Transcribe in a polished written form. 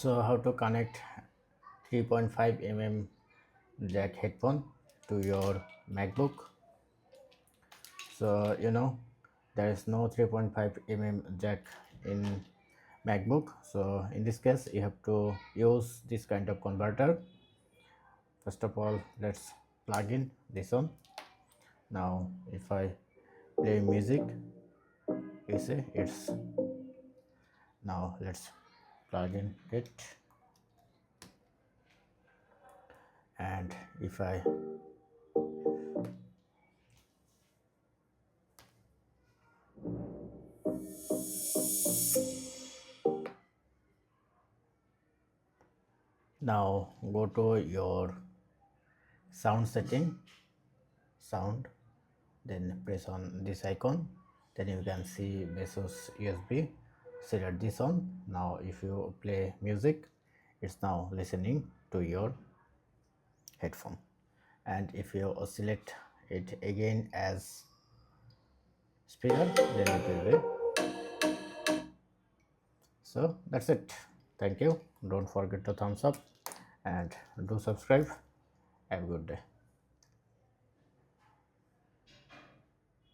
So how to connect 3.5 mm jack headphone to your MacBook. So there is no 3.5 mm jack in MacBook. So in this case you have to use this kind of converter. First of all, let's plug in this one. Now if I play music, you see it's now. Let's plug in it, and if I now go to your sound setting, sound, then press on this icon, then you can see Bezos USB. Select this on. Now if you play music, it's now listening to your headphone, and if you select it again as speaker, then it will be. So that's it. Thank you. Don't forget to thumbs up and do subscribe. Have a good day.